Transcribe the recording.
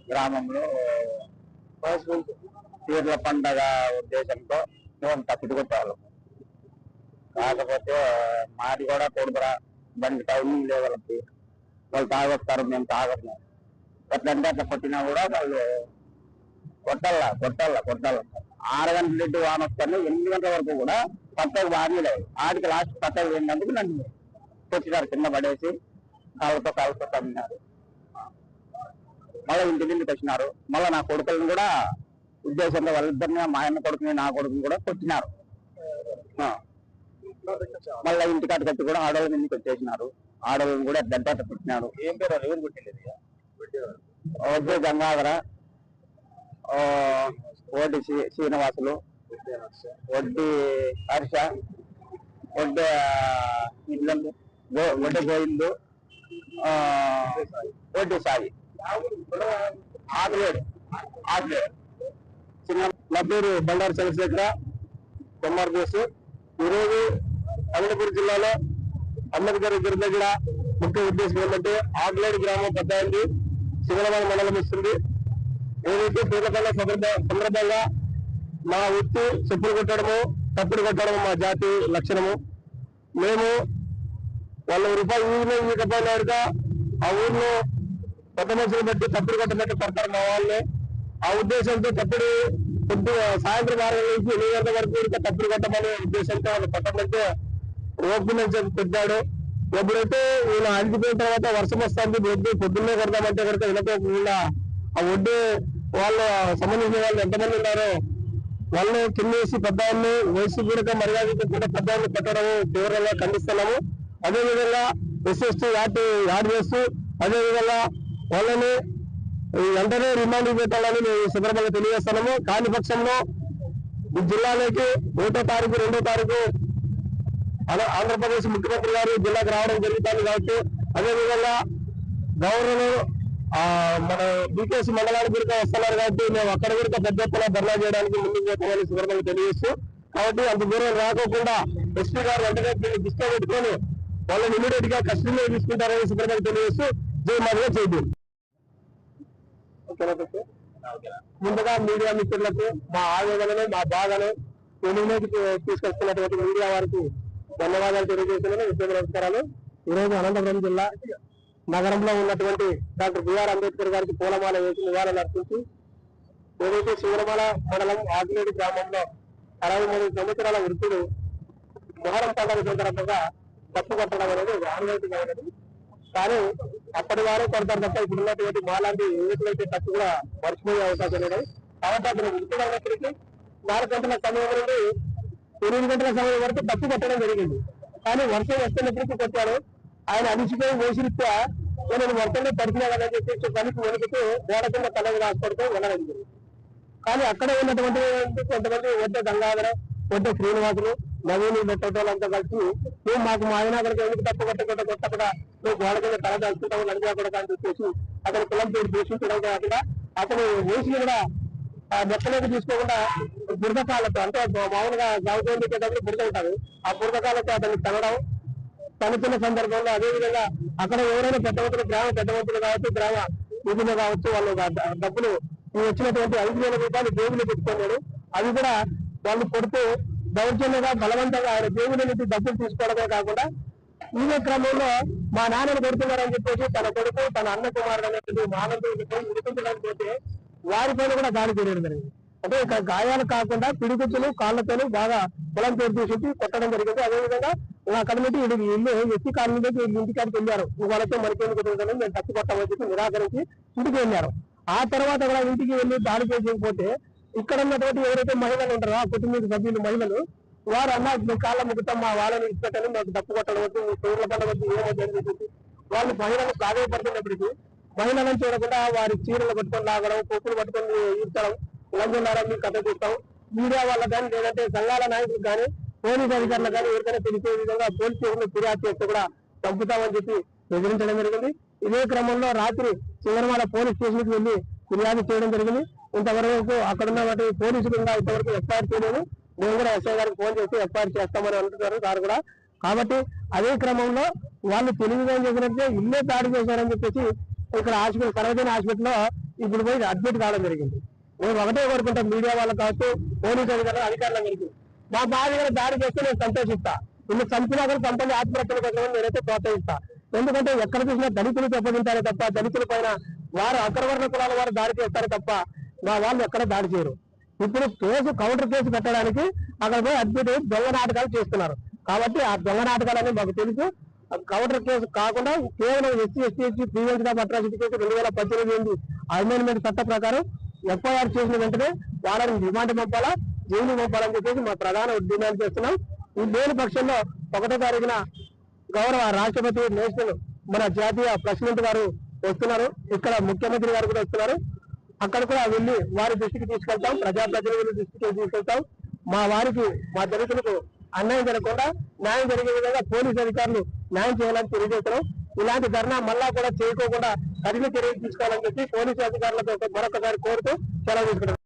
గ్రామంలో పీర్ల పండగ ఉద్దేశంతో మేము తప్పికొట్టేవాళ్ళం. కాకపోతే మాది కూడా కొడుకురా బండి టైమింగ్ లేవు వాళ్ళకి. వాళ్ళు తాగొస్తారు, మేము తాగము. ఎట్లంటే అట్లా కొట్టినా కూడా వాళ్ళు కొట్టాల 6 గంటల వాన వస్తాను 8 గంటల వరకు కూడా పట్టకు బాగానే లేదు. ఆడికి లాస్ట్ పట్టకు వెళ్ళినందుకు నన్ను కొట్టినారు, కింద పడేసి కాళ్ళతో తమ్మినారు. మళ్ళీ ఇంటి నుండికి వచ్చినారు. మళ్ళీ నా కొడుకులను కూడా ఉద్దేశంలో వాళ్ళిద్దరిని, మా ఆయన కొడుకుని నా కొడుకుని కూడా కొట్టినారు. మళ్ళీ ఇంటికాటికి వచ్చి కూడా ఆడవాళ్ళ ఇంటికి వచ్చేసినారు. ఆడవాళ్ళని కూడా దెబ్బ పుట్టినారు. ఏం పేరు ఎవరు పుట్టింది? వడ్డీ గంగాధర, వడ్డీ శ్రీనివాసులు, వడ్డీ హర్ష, వడ్డీ గోవిందు, వడ్డీ సాయి, ఆకులేడు. నా పేరు బండారు చంద్రశేఖర కొమ్మార్దేశ్. ఈరోజు అనంతపురం జిల్లాలో అంబేద్కర్ దగ్గర ముఖ్య ఉద్దేశం ఏంటంటే ఆకులేడు గ్రామం పెద్ద శివలవాడ మండలం ఇస్తుంది. ఏదైతే పీర్ల సందర్భంగా మా వృత్తి చెప్పులు కొట్టడము, తప్పుడు కొట్టడము మా జాతి లక్షణము. మేము 100 రూపాయలు ఊరిలో ఇవ్వకపోయినాడుగా ఆ ఊర్లో పెద్ద మనుషులు బట్టి తప్పుడు కొట్టబట్టి కొడతారు మా వాళ్ళని. ఆ ఉద్దేశంతో తప్పుడు సాయంత్రం 6 గంటల నుంచి 8 గంటల వరకు తప్పుడు కొట్టమనే ఉద్దేశంతో వాళ్ళు కొట్టమంటే ఓపెన్ పెట్టాడు. ఎప్పుడైతే ఈయన అడిగిపోయిన తర్వాత వర్షం వస్తుంది, వడ్డీ పొద్దున్నే కొడతామంటే కనుక ఇలా ఆ వడ్డీ వాళ్ళు సంబంధించిన వాళ్ళు ఎంతమంది ఉన్నారో వాళ్ళు కిందేసి పెద్దవాళ్ళు వయసు కూడా మర్యాద కూడా పెద్దవాళ్ళు పెట్టడం తీవ్రంగా ఖండిస్తున్నాము. అదేవిధంగా ఎస్ఎస్టీ యాడ్ చేస్తూ అదేవిధంగా వాళ్ళని వెంటనే రిమాండ్ పెట్టాలని మేము ఈ సందర్భంగా తెలియజేస్తున్నాము. కాని పక్షంలో ఈ జిల్లాలోకి 1వ తారీఖు 2వ తారీఖు ఆంధ్రప్రదేశ్ ముఖ్యమంత్రి గారు జిల్లాకు రావడం జరుగుతుంది కాబట్టి అదేవిధంగా గవర్నర్ మన బీకేసీ మండలానికి కూడా వస్తున్నారు కాబట్టి మేము అక్కడ కూడా పెద్ద ఎత్తున ధర్నా చేయడానికి ముందుకు పోతామని సందర్భంగా తెలియజేస్తూ, కాబట్టి అంత దూరం రాకోకుండా ఎస్పీ గారు వెంటనే దృష్టిలో పెట్టుకొని వాళ్ళని ఇమీడియట్ గా కస్టడీలో తీసుకుంటారని సందర్భంగా తెలియజేస్తూ జయమాదిగా చేయడం. ముందుగా మీడియా మిత్రులకు మా ఆవేదనను, మా బాధను వెలుగులోకి తీసుకొస్తున్నటువంటి మీడియా వారికి ధన్యవాదాలు తెలియజేస్తున్నాను. ఉద్యోగ నమస్కారాలు. ఈరోజు అనంతపురం జిల్లా నగరంలో ఉన్నటువంటి డాక్టర్ బిఆర్ అంబేద్కర్ గారికి పూలమాల వేసి నివాళులు అర్పించి ఏదైతే శివరమాల మండలం ఆకులేడు గ్రామంలో 63 సంవత్సరాల వృద్ధుడు మొహరం పండుగ సందర్భంగా తప్పు కొట్టడం అనేది ఆనవాయితీమైనది. కానీ అప్పటి వారే కొడతారు తప్ప ఇప్పుడు ఉన్నటువంటి మాలాంటి యువకులైతే తప్పు కూడా మర్చిపోయే అవకాశం లేదు. కాబట్టి అతను వృద్ధుడైనప్పటికీ 4 గంటల సమయం నుండి 8 గంటల సమయం వరకు తప్పు కొట్టడం జరిగింది. కానీ వర్షం వస్తున్నప్పటికీ కొట్టాడు. ఆయన అలిసిపోయి వేసిరిత్యా నేను వర్షంలో పడుతున్నా కదా అని చెప్పి పనికి వెనుకతో గోడ కింద కలవి రాసుకోవడంతో వెళ్ళడం. కానీ అక్కడ ఉన్నటువంటి కొంతమంది వడ్డ గంగాధర, వడ్డ శ్రీనివాసులు, నవీని పెట్టడంతా కలిసి మేము మాకు మా ఆయన అక్కడికి ఎందుకు తప్పు కొట్టకుండా మేము గోడ కింద కళ దాచుకుంటాము లంగా కూడా అని చెప్పేసి అతని కులం పేరు దూషించడం కాకుండా అతను వేసి కూడా మొక్కలోకి తీసుకోకుండా బురదకాలతో అంటే మామూలుగా గావుతో పెట్టేటప్పుడు బురద ఉంటారు. ఆ బురదకాలతో అతన్ని తనడం తనుతున్న సందర్భంలో అదేవిధంగా అక్కడ ఎవరైనా పెద్దవంతులు గ్రామ పెద్దవంతులు కావచ్చు, గ్రామ నిధులు కావచ్చు, వాళ్ళు డబ్బులు వచ్చినటువంటి 5,000 రూపాయలు జేబులు పెట్టుకున్నాడు. అవి కూడా వాళ్ళు కొడుతూ దౌర్జన్యంగా బలవంతంగా ఆయన జేబుల నుంచి డబ్బులు తీసుకోవడమే కాకుండా ఈ క్రమంలో మా నాన్నను కొడుతున్నారని చెప్పేసి తన కొడుకు తన అన్న కుమారుడు అనేటువంటి మానవుడికి ఉడిపించడానికి పోతే వారిపైన కూడా దాడి చేయడం జరిగింది. అంటే ఇక్కడ గాయాలు కాకుండా పిడిగుచ్చులు కాళ్లతోనూ బాగా పొలం పేరు తీసి కొట్టడం జరిగింది. అదేవిధంగా నా కమిటీ ఇల్లు ఎస్సీ కాలనీలోకి ఇంటికాడికి వెళ్ళారు. వాళ్ళతో మనకేమి కుదరదని మేము తప్పు కొట్టామని చెప్పి నిరాకరించి ఇంటికి వెళ్ళారు. ఆ తర్వాత కూడా ఇంటికి వెళ్ళి దాడి చేయకపోతే ఇక్కడ ఉన్నటువంటి ఎవరైతే మహిళలు ఉంటారో ఆ కుటుంబ సభ్యులు మహిళలు వారు అన్న మీ కాళ్ళ ముగ్గుతాం మా వాళ్ళని ఇచ్చిపెట్టని మాకు తప్పు కొట్టడం వద్దు, మీ పేర్ల పండుగ వద్దు, ఏమొద్దని చెప్పి వాళ్ళు మహిళలు ప్రాధాన్యపడుతున్నప్పటికీ మహిళలను చూడకుండా వారి చీరలు పట్టుకొని లాగడం, కొప్పులు పట్టుకొని ఈడ్చడం, లంజులారాన్ని కథ చూస్తాం. మీడియా వాళ్ళ కానీ లేదంటే సంఘాల నాయకులు కానీ పోలీసు అధికారులు కానీ ఎవరికైనా తెలిసే విధంగా పోలీసు స్టేషన్ ఫిర్యాదు చేస్తే కూడా చంపుతామని చెప్పి బెదిరించడం జరిగింది. ఇదే క్రమంలో రాత్రి సింగరమాల పోలీస్ స్టేషన్ కి వెళ్లి ఫిర్యాదు చేయడం జరిగింది. ఇంతవరకు అక్కడ ఉన్న పోలీసులు ఇంతవరకు ఎఫ్ఐఆర్ చేయలేదు. మేము కూడా ఎస్ఐ గారికి ఫోన్ చేసి ఎఫ్ఐఆర్ చేస్తామని అంటున్నారు సార్ కూడా. కాబట్టి అదే క్రమంలో వాళ్ళు తెలివిగా చేసినట్టే ఇల్లే దాడి చేశారని చెప్పేసి ఇక్కడ హాస్పిటల్ సర్వజన హాస్పిటల్లో ఇప్పుడు పోయి అడ్మిట్ కావడం జరిగింది. మేము ఒకటే కోరుకుంటాం, మీడియా వాళ్ళకి కావచ్చు, పోలీసు అధికారులందరికీ మా బాధ దాడి చేస్తే నేను సంతోషిస్తా. ఇన్ని చంపినా కూడా చంపని ఆత్మహత్యల కోసం నేనైతే ప్రోత్సహిస్తా. ఎందుకంటే ఎక్కడ చూసినా దళితులు దెబ్బతింటారే తప్ప, దళితుల పైన వారు అగ్రవర్ణ కులాల వారు దాడి చేస్తారు తప్ప మా వాళ్ళు ఎక్కడ దాడి చేయరు. ఇప్పుడు కౌంటర్ కేసు పెట్టడానికి అక్కడ పోయి అడ్మిట్ దొంగ నాటకాలు చేస్తున్నారు. కాబట్టి ఆ దొంగ నాటకాలని మాకు తెలుసు. కౌంటర్ కేసు కాకుండా కేవలం ఎస్సీ ప్రీవియస్ గా అట్రాసిటీ కేసు 2018 అమెండ్మెంట్ చట్ట ప్రకారం ఎఫ్ఐఆర్ చేసిన వెంటనే వాళ్ళని రిమాండ్ పంపాలా, జైలు పంపాలని చెప్పేసి మా ప్రధాన డిమాండ్ చేస్తున్నాం. ఈ లేని పక్షంలో 1వ తారీఖున గౌరవ రాష్ట్రపతి నేషనల్ మన జాతీయ ప్రెసిడెంట్ గారు వస్తున్నారు, ఇక్కడ ముఖ్యమంత్రి గారు కూడా వస్తున్నారు. అక్కడ కూడా వెళ్ళి వారి దృష్టికి తీసుకెళ్తాం, ప్రజాప్రతినిధుల దృష్టికి తీసుకెళ్తాం. మా వారికి, మా దళితులకు అన్యాయం జరగకుండా న్యాయం జరిగే విధంగా పోలీసు అధికారులు న్యాయం చేయాలని తెలియజేస్తున్నాం. ఇలాంటి ధర్నా మళ్ళా కూడా చేయకోకుండా కఠిన చర్యలు తీసుకోవాలని చెప్పి పోలీసు అధికారులతో మరొకసారి కోరుతూ సెలవు తీసుకుంటాం.